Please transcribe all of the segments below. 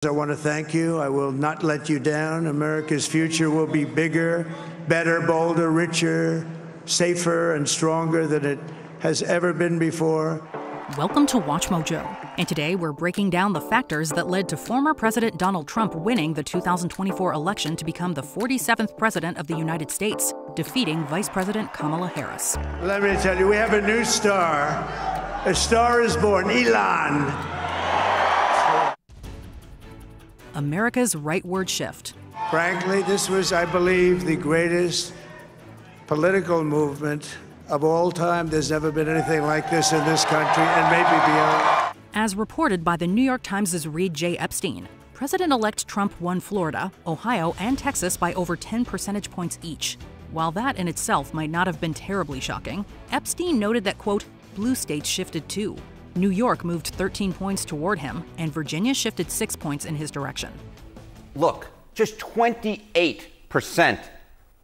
I want to thank you. I will not let you down. America's future will be bigger, better, bolder, richer, safer, and stronger than it has ever been before. Welcome to WatchMojo, and today we're breaking down the factors that led to former President Donald Trump winning the 2024 election to become the 47th President of the United States, defeating Vice President Kamala Harris. Let me tell you, we have a new star. A star is born, Elon. America's rightward shift. Frankly, this was, I believe, the greatest political movement of all time. There's never been anything like this in this country, and maybe beyond. As reported by the New York Times' Reed J. Epstein, President-elect Trump won Florida, Ohio, and Texas by over 10 percentage points each. While that in itself might not have been terribly shocking, Epstein noted that, quote, blue states shifted too. New York moved 13 points toward him, and Virginia shifted 6 points in his direction. Look, just 28%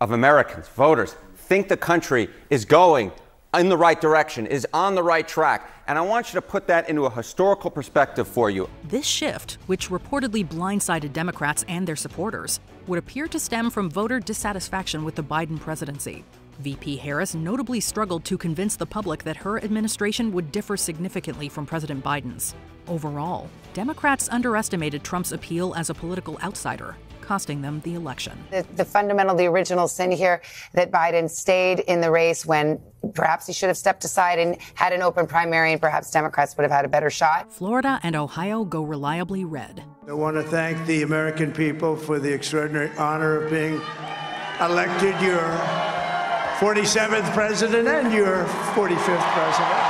of Americans, voters, think the country is going in the right direction, is on the right track. And I want you to put that into a historical perspective for you. This shift, which reportedly blindsided Democrats and their supporters, would appear to stem from voter dissatisfaction with the Biden presidency. VP Harris notably struggled to convince the public that her administration would differ significantly from President Biden's. Overall, Democrats underestimated Trump's appeal as a political outsider, costing them the election. The original sin here that Biden stayed in the race when perhaps he should have stepped aside and had an open primary, and perhaps Democrats would have had a better shot. Florida and Ohio go reliably red. I want to thank the American people for the extraordinary honor of being elected your 47th president and your 45th president.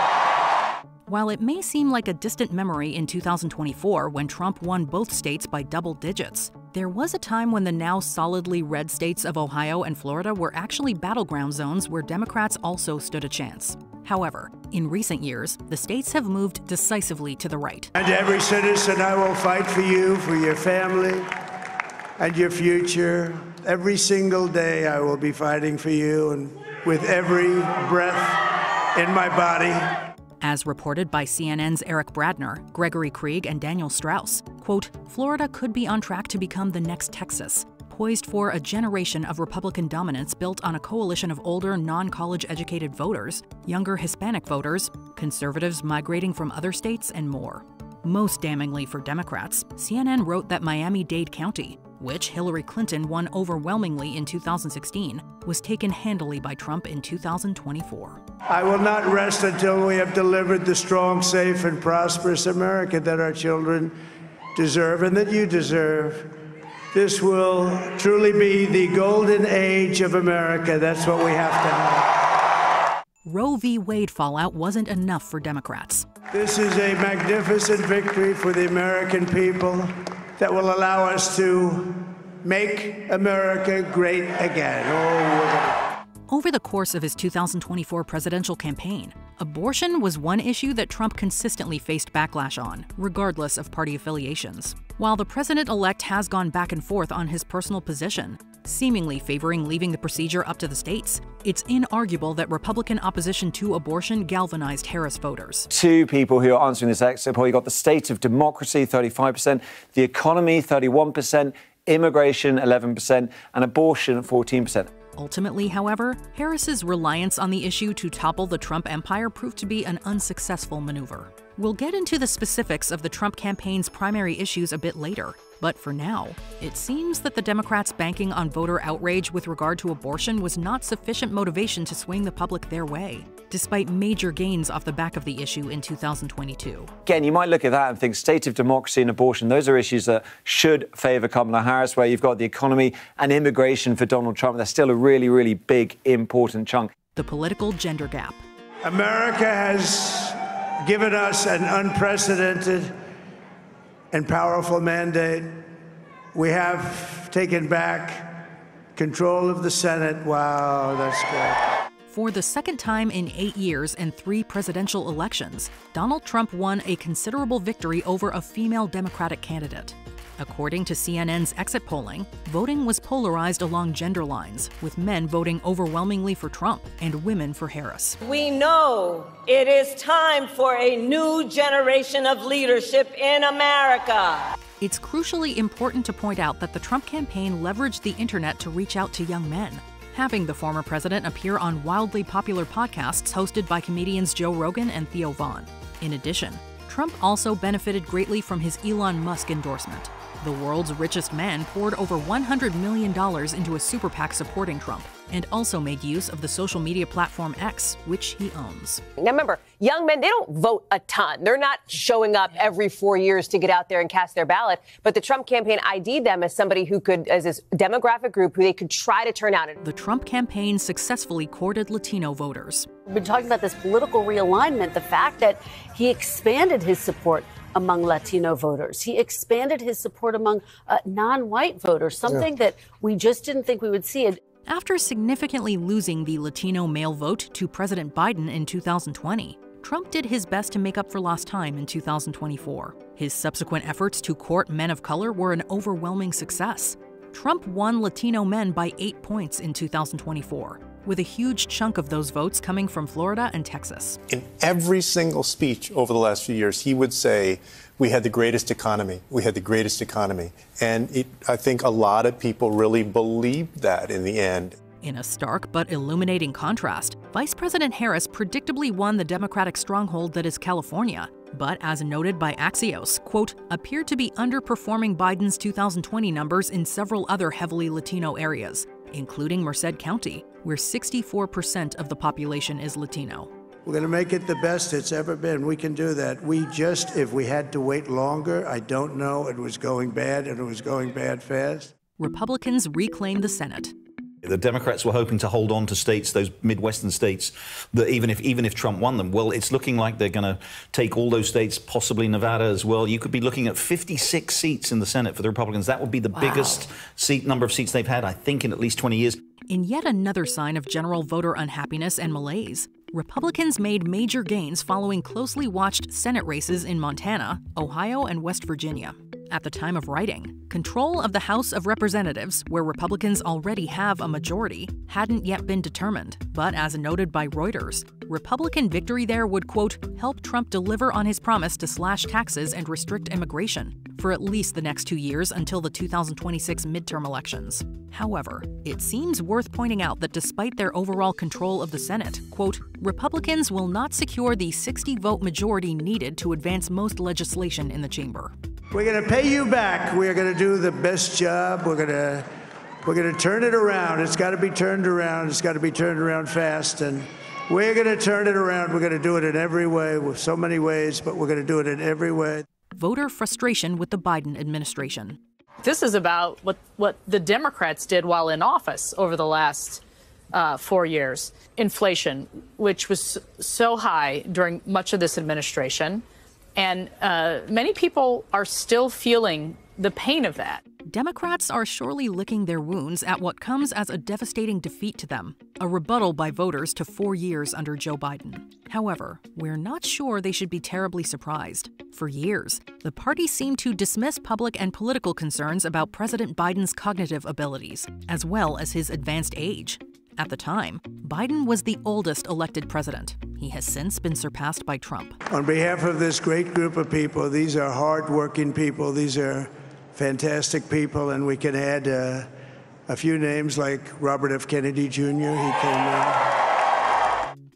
While it may seem like a distant memory in 2024 when Trump won both states by double digits, there was a time when the now solidly red states of Ohio and Florida were actually battleground zones where Democrats also stood a chance. However, in recent years, the states have moved decisively to the right. And every citizen, I will fight for you, for your family, and your future. Every single day I will be fighting for you, and with every breath in my body. As reported by CNN's Eric Bradner, Gregory Krieg, and Daniel Strauss, quote, Florida could be on track to become the next Texas, poised for a generation of Republican dominance built on a coalition of older, non-college educated voters, younger Hispanic voters, conservatives migrating from other states, and more. Most damningly for Democrats, CNN wrote that Miami-Dade County, which Hillary Clinton won overwhelmingly in 2016, was taken handily by Trump in 2024. I will not rest until we have delivered the strong, safe, and prosperous America that our children deserve and that you deserve. This will truly be the golden age of America. That's what we have to have. Roe v. Wade fallout wasn't enough for Democrats. This is a magnificent victory for the American people that will allow us to make America great again. Over the course of his 2024 presidential campaign, abortion was one issue that Trump consistently faced backlash on, regardless of party affiliations. While the president-elect has gone back and forth on his personal position, seemingly favoring leaving the procedure up to the states, it's inarguable that Republican opposition to abortion galvanized Harris voters. Two people who are answering this exit poll, you got the state of democracy, 35%, the economy, 31%, immigration, 11%, and abortion, 14%. Ultimately, however, Harris's reliance on the issue to topple the Trump empire proved to be an unsuccessful maneuver. We'll get into the specifics of the Trump campaign's primary issues a bit later, but for now, it seems that the Democrats banking on voter outrage with regard to abortion was not sufficient motivation to swing the public their way, despite major gains off the back of the issue in 2022. Again, you might look at that and think state of democracy and abortion, those are issues that should favor Kamala Harris, where you've got the economy and immigration for Donald Trump. They're still a really, really big, important chunk. The political gender gap. America has given us an unprecedented and powerful mandate. We have taken back control of the Senate. Wow, that's good. For the second time in 8 years and 3 presidential elections, Donald Trump won a considerable victory over a female Democratic candidate. According to CNN's exit polling, voting was polarized along gender lines, with men voting overwhelmingly for Trump and women for Harris. We know it is time for a new generation of leadership in America. It's crucially important to point out that the Trump campaign leveraged the internet to reach out to young men, having the former president appear on wildly popular podcasts hosted by comedians Joe Rogan and Theo Vaughn. In addition, Trump also benefited greatly from his Elon Musk endorsement. The world's richest man poured over $100 million into a super PAC supporting Trump, and also made use of the social media platform X, which he owns. Now remember, young men, they don't vote a ton. They're not showing up every 4 years to get out there and cast their ballot. But the Trump campaign ID'd them as somebody who could, as this demographic group who they could try to turn out. The Trump campaign successfully courted Latino voters. We've been talking about this political realignment, the fact that he expanded his support among Latino voters. He expanded his support among non-white voters, something that we just didn't think we would see. After significantly losing the Latino male vote to President Biden in 2020, Trump did his best to make up for lost time in 2024. His subsequent efforts to court men of color were an overwhelming success. Trump won Latino men by 8 points in 2024, with a huge chunk of those votes coming from Florida and Texas. In every single speech over the last few years, he would say, we had the greatest economy. We had the greatest economy. And I think a lot of people really believed that in the end. In a stark but illuminating contrast, Vice President Harris predictably won the Democratic stronghold that is California, but as noted by Axios, quote, appeared to be underperforming Biden's 2020 numbers in several other heavily Latino areas, including Merced County, where 64% of the population is Latino. We're going to make it the best it's ever been. We can do that. If we had to wait longer, I don't know. It was going bad, and it was going bad fast. Republicans reclaim the Senate. The Democrats were hoping to hold on to states, those Midwestern states, that even if Trump won them, well, it's looking like they're going to take all those states, possibly Nevada as well. You could be looking at 56 seats in the Senate for the Republicans. That would be the biggest number of seats they've had, I think, in at least 20 years. In yet another sign of general voter unhappiness and malaise, Republicans made major gains following closely watched Senate races in Montana, Ohio, and West Virginia. At the time of writing, control of the House of Representatives, where Republicans already have a majority, hadn't yet been determined. But as noted by Reuters, Republican victory there would, quote, help Trump deliver on his promise to slash taxes and restrict immigration for at least the next 2 years until the 2026 midterm elections. However, it seems worth pointing out that despite their overall control of the Senate, quote, Republicans will not secure the 60-vote majority needed to advance most legislation in the chamber. We're going to pay you back. We're going to do the best job. We're going to turn it around. It's got to be turned around. It's got to be turned around fast. And we're going to turn it around. We're going to do it in every way, with so many ways, but we're going to do it in every way. Voter frustration with the Biden administration. This is about what the Democrats did while in office over the last 4 years. Inflation, which was so high during much of this administration. And many people are still feeling the pain of that. Democrats are surely licking their wounds at what comes as a devastating defeat to them, a rebuttal by voters to 4 years under Joe Biden. However, we're not sure they should be terribly surprised. For years, the party seemed to dismiss public and political concerns about President Biden's cognitive abilities, as well as his advanced age. At the time, Biden was the oldest elected president. He has since been surpassed by Trump. On behalf of this great group of people, these are hard-working people. These are fantastic people, and we can add a few names like Robert F. Kennedy Jr. He came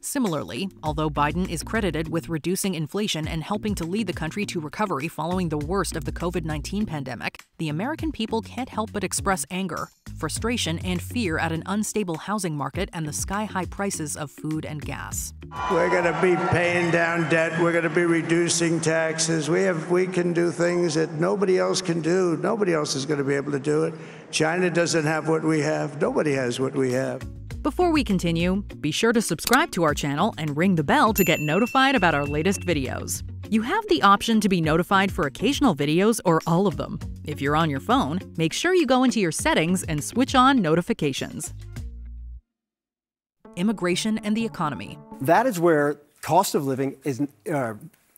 Similarly, although Biden is credited with reducing inflation and helping to lead the country to recovery following the worst of the COVID-19 pandemic, the American people can't help but express anger, frustration, and fear at an unstable housing market and the sky-high prices of food and gas. We're going to be paying down debt. We're going to be reducing taxes. We can do things that nobody else can do. Nobody else is going to be able to do it. China doesn't have what we have. Nobody has what we have. Before we continue, be sure to subscribe to our channel and ring the bell to get notified about our latest videos. You have the option to be notified for occasional videos or all of them. If you're on your phone, make sure you go into your settings and switch on notifications. Immigration and the economy. That is where cost of living is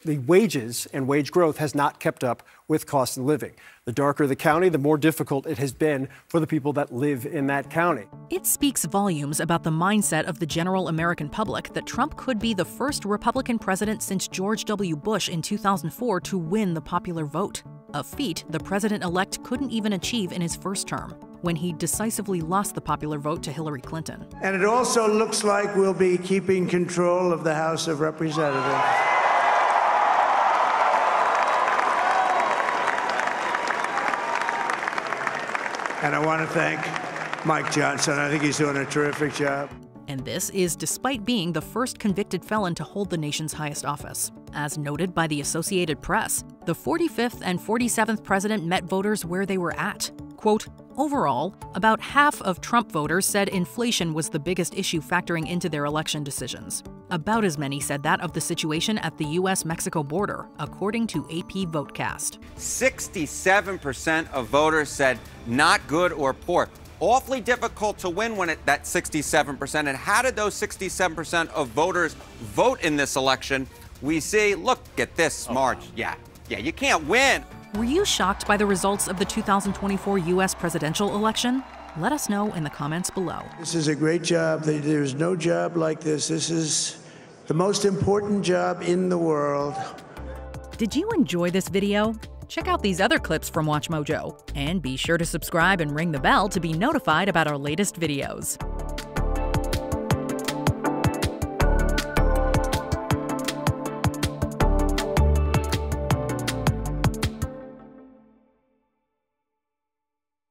the wages and wage growth has not kept up with cost of living. The darker the county, the more difficult it has been for the people that live in that county. It speaks volumes about the mindset of the general American public that Trump could be the first Republican president since George W. Bush in 2004 to win the popular vote, a feat the president-elect couldn't even achieve in his first term, when he decisively lost the popular vote to Hillary Clinton. And it also looks like we'll be keeping control of the House of Representatives. And I want to thank Mike Johnson. I think he's doing a terrific job. And this is despite being the first convicted felon to hold the nation's highest office. As noted by the Associated Press, the 45th and 47th president met voters where they were at. Quote, overall, about half of Trump voters said inflation was the biggest issue factoring into their election decisions. About as many said that of the situation at the U.S.-Mexico border, according to AP Votecast. 67% of voters said not good or poor. Awfully difficult to win when that 67%. And how did those 67% of voters vote in this election? We see, look at this march. Yeah, you can't win. Were you shocked by the results of the 2024 U.S. presidential election? Let us know in the comments below. This is a great job. There's no job like this. This is the most important job in the world. Did you enjoy this video? Check out these other clips from WatchMojo, and be sure to subscribe and ring the bell to be notified about our latest videos.